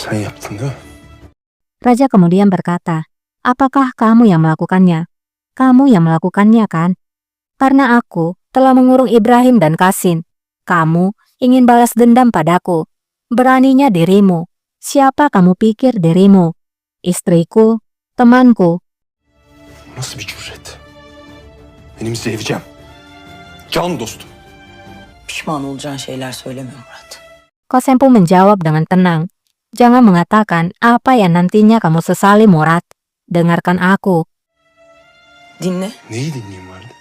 Sen yaptın değil mi? Raja kemudian berkata, apakah kamu yang melakukannya? Kamu yang melakukannya kan? Karena aku telah mengurung Ibrahim dan Qasim. Kamu ingin balas dendam padaku. Beraninya dirimu. Siapa kamu pikir dirimu? Istriku, temanku. Nasıl bir cüret? Benim sevcem. Can dostum. Pişman olacağın şeyler söyleme Murat. Qasem pun menjawab dengan tenang. Jangan mengatakan apa yang nantinya kamu sesali, Murad. Dengarkan aku. Dinle. Neyi dinleyeyim valide?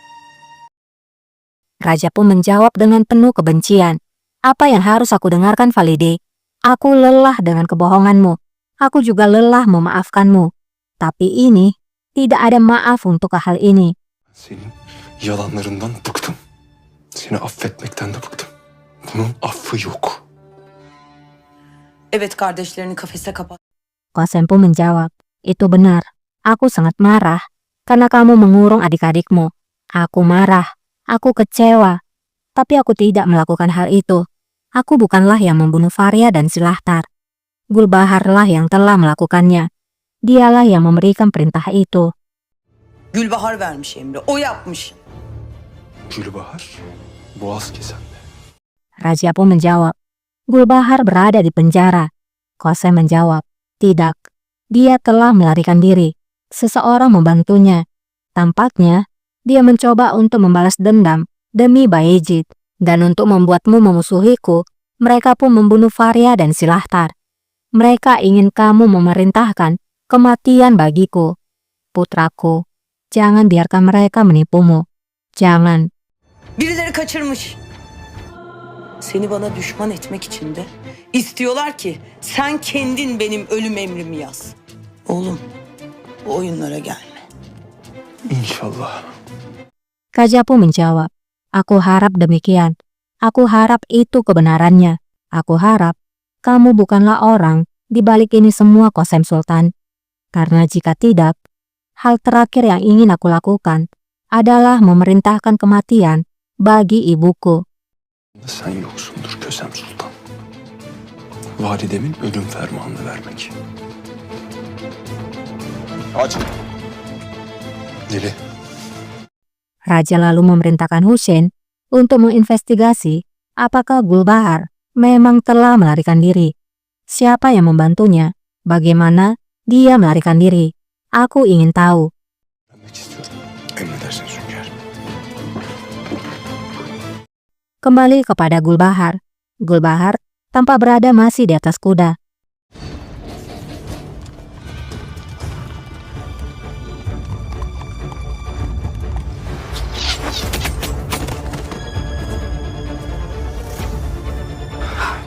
Raja pun menjawab dengan penuh kebencian. Apa yang harus aku dengarkan, Valide? Aku lelah dengan kebohonganmu. Aku juga lelah memaafkanmu. Tapi ini, tidak ada maaf untuk hal ini. Senin yalanlarından bıktım. Seni affetmekten de bıktım. Bunun affı yok. Evet, kardeşlerini kafese kapat. Qasem pun menjawab, itu benar. Aku sangat marah karena kamu mengurung adik-adikmu. Aku marah. Aku kecewa. Tapi aku tidak melakukan hal itu. Aku bukanlah yang membunuh Faria dan Silahtar. Gulbaharlah yang telah melakukannya. Dialah yang memberikan perintah itu. Gülbahar vermiş emri. O yapmış. Gülbahar, boğaz kesende. Raja pun menjawab, Gulbahar berada di penjara. Qasem menjawab, tidak. Dia telah melarikan diri. Seseorang membantunya. Tampaknya, dia mencoba untuk membalas dendam demi Bayezid. Dan untuk membuatmu memusuhiku, mereka pun membunuh Faria dan Silahtar. Mereka ingin kamu memerintahkan kematian bagiku. Putraku, jangan biarkan mereka menipumu. Jangan. Birileri kaçırmış. Seni bana düşman etmek için de istiyorlar ki sen kendin benim ölüm emrimi yaz. Oğlum, bu oyunlara gelme. İnşallah. Raja pun menjawab, aku harap demikian. Aku harap itu kebenarannya. Aku harap kamu bukanlah orang di balik ini semua, Qasem Sultan. Karena jika tidak, hal terakhir yang ingin aku lakukan adalah memerintahkan kematian bagi ibuku. Sen yoksundur Kösem Sultan. Validemin ölüm fermanını vermek. Aç. Dili. Raja lalu memerintahkan Husain untuk menginvestigasi apakah Gulbahar memang telah melarikan diri. Siapa yang membantunya? Bagaimana dia melarikan diri? Aku ingin tahu. Vermek istiyorum. Emredersiniz hünkârım. Kembali kepada Gulbahar. Gulbahar tampak berada masih di atas kuda.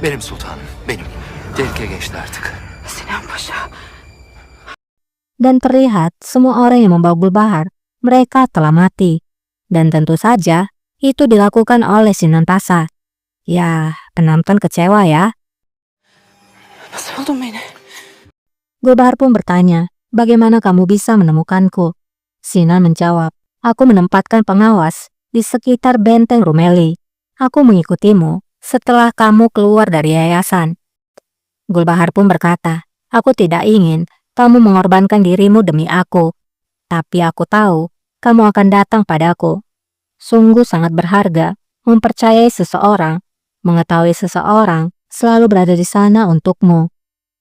Benim sultanım, benim. Tehlike geçti artık. Sinan Paşa. Dan terlihat semua orang yang membawa Gulbahar, mereka telah mati. Dan tentu saja itu dilakukan oleh Sinan Paşa. Ya, penonton kecewa ya. Nasıl buldun beni? Gulbahar pun bertanya, bagaimana kamu bisa menemukanku? Sinan menjawab, aku menempatkan pengawas di sekitar benteng Rumeli. Aku mengikutimu setelah kamu keluar dari yayasan. Gulbahar pun berkata, aku tidak ingin kamu mengorbankan dirimu demi aku. Tapi aku tahu kamu akan datang padaku. Sungguh sangat berharga mempercayai seseorang, mengetahui seseorang selalu berada di sana untukmu.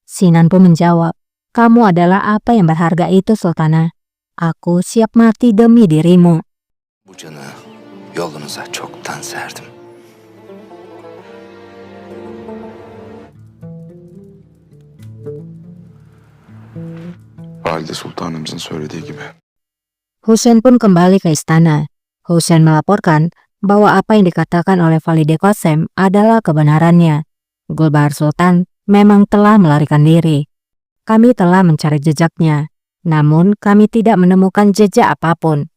Sinan pun menjawab, kamu adalah apa yang berharga itu, Sultana. Aku siap mati demi dirimu. Bu canı yolunuza çoktan serdim. Valide Sultanımızın söylediği gibi. Husain pun kembali ke istana. Husain melaporkan bahwa apa yang dikatakan oleh Valide Qasem adalah kebenarannya. Gulbahar Sultan memang telah melarikan diri. Kami telah mencari jejaknya, namun kami tidak menemukan jejak apapun.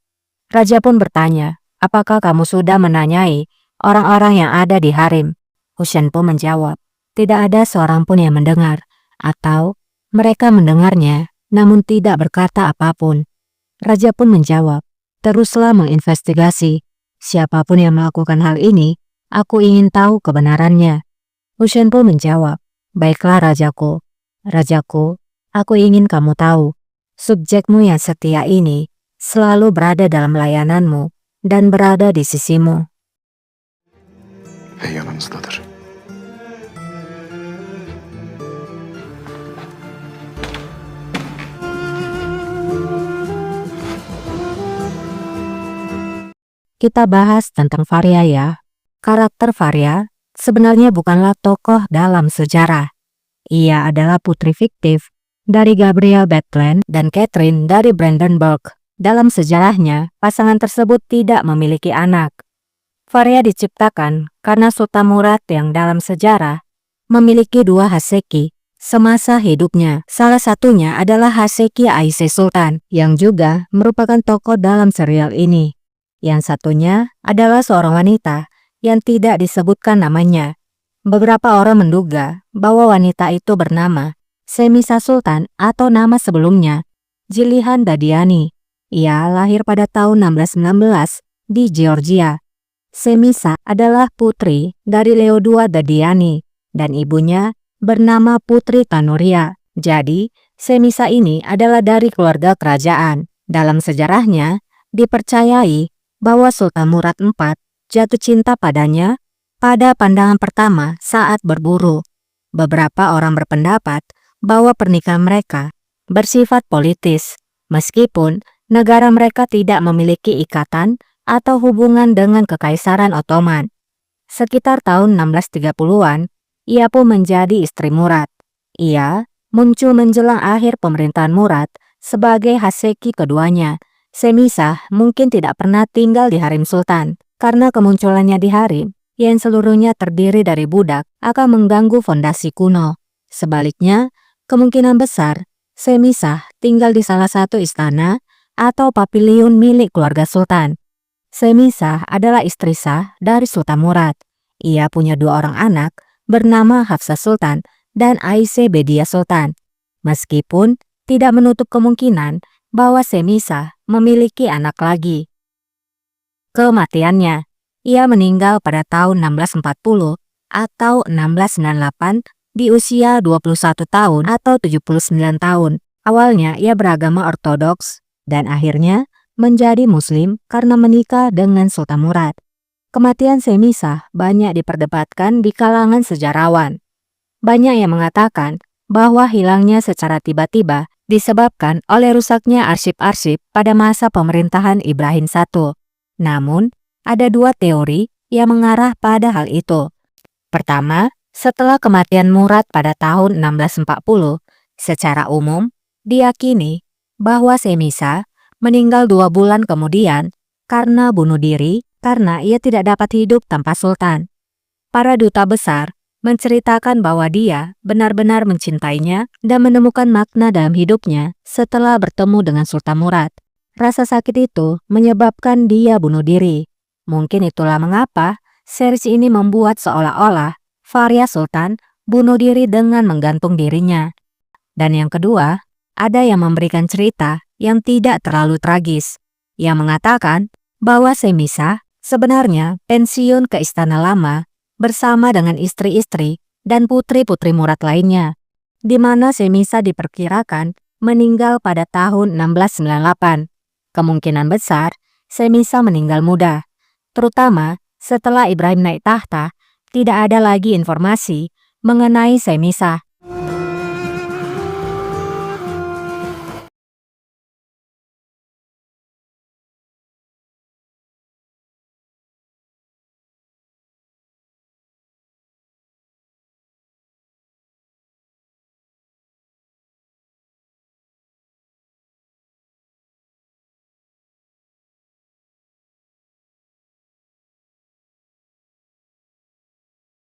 Raja pun bertanya, apakah kamu sudah menanyai orang-orang yang ada di harem? Husain pun menjawab, tidak ada seorang pun yang mendengar, atau mereka mendengarnya namun tidak berkata apapun. Raja pun menjawab, teruslah menginvestigasi. Siapapun yang melakukan hal ini, aku ingin tahu kebenarannya. Husain pun menjawab, baiklah rajaku, Rajaku, aku ingin kamu tahu, subjekmu yang setia ini selalu berada dalam layananmu dan berada di sisimu. Ve yanımızdadır. Kita bahas tentang Faria ya. Karakter Faria sebenarnya bukanlah tokoh dalam sejarah. Ia adalah putri fiktif dari Gabriel Bethlen dan Catherine dari Brandenburg. Dalam sejarahnya, pasangan tersebut tidak memiliki anak. Faria diciptakan karena Sultan Murad yang dalam sejarah memiliki dua Haseki semasa hidupnya. Salah satunya adalah Haseki Aisyah Sultan yang juga merupakan tokoh dalam serial ini. Yang satunya adalah seorang wanita yang tidak disebutkan namanya. Beberapa orang menduga bahwa wanita itu bernama Semisa Sultan atau nama sebelumnya Jilihan Dadiani. Ia lahir pada tahun 1619 di Georgia. Semisa adalah putri dari Leo II Dadiani dan ibunya bernama Putri Tanuria. Jadi, Semisa ini adalah dari keluarga kerajaan. Dalam sejarahnya, dipercayai bahwa Sultan Murad IV jatuh cinta padanya pada pandangan pertama saat berburu. Beberapa orang berpendapat bahwa pernikahan mereka bersifat politis, meskipun negara mereka tidak memiliki ikatan atau hubungan dengan Kekaisaran Ottoman. Sekitar tahun 1630-an, ia pun menjadi istri Murad. Ia muncul menjelang akhir pemerintahan Murad sebagai Haseki keduanya. Semisa mungkin tidak pernah tinggal di harem sultan, karena kemunculannya di harem yang seluruhnya terdiri dari budak akan mengganggu fondasi kuno. Sebaliknya, kemungkinan besar Semisa tinggal di salah satu istana atau pavilion milik keluarga sultan. Semisa adalah istri sah dari Sultan Murad. Ia punya dua orang anak bernama Hafsah Sultan dan Aisyah Bedia Sultan. Meskipun tidak menutup kemungkinan bahwa Semisa memiliki anak lagi. Kematiannya, ia meninggal pada tahun 1640 atau 1698 di usia 21 tahun atau 79 tahun. Awalnya ia beragama ortodoks dan akhirnya menjadi muslim karena menikah dengan Sultan Murad. Kematian Semisa banyak diperdebatkan di kalangan sejarawan. Banyak yang mengatakan bahwa hilangnya secara tiba-tiba disebabkan oleh rusaknya arsip-arsip pada masa pemerintahan Ibrahim I. Namun, ada dua teori yang mengarah pada hal itu. Pertama, setelah kematian Murad pada tahun 1640, secara umum diyakini bahwa Semisa meninggal 2 bulan kemudian karena bunuh diri karena ia tidak dapat hidup tanpa sultan. Para duta besar menceritakan bahwa dia benar-benar mencintainya dan menemukan makna dalam hidupnya setelah bertemu dengan Sultan Murad. Rasa sakit itu menyebabkan dia bunuh diri. Mungkin itulah mengapa series ini membuat seolah-olah Faria Sultan bunuh diri dengan menggantung dirinya. Dan yang kedua, ada yang memberikan cerita yang tidak terlalu tragis, yang mengatakan bahwa Semisa sebenarnya pensiun ke Istana Lama bersama dengan istri-istri dan putri-putri Murad lainnya, di mana Semisa diperkirakan meninggal pada tahun 1698. Kemungkinan besar Semisa meninggal muda, terutama setelah Ibrahim naik tahta. Tidak ada lagi informasi mengenai Semisa.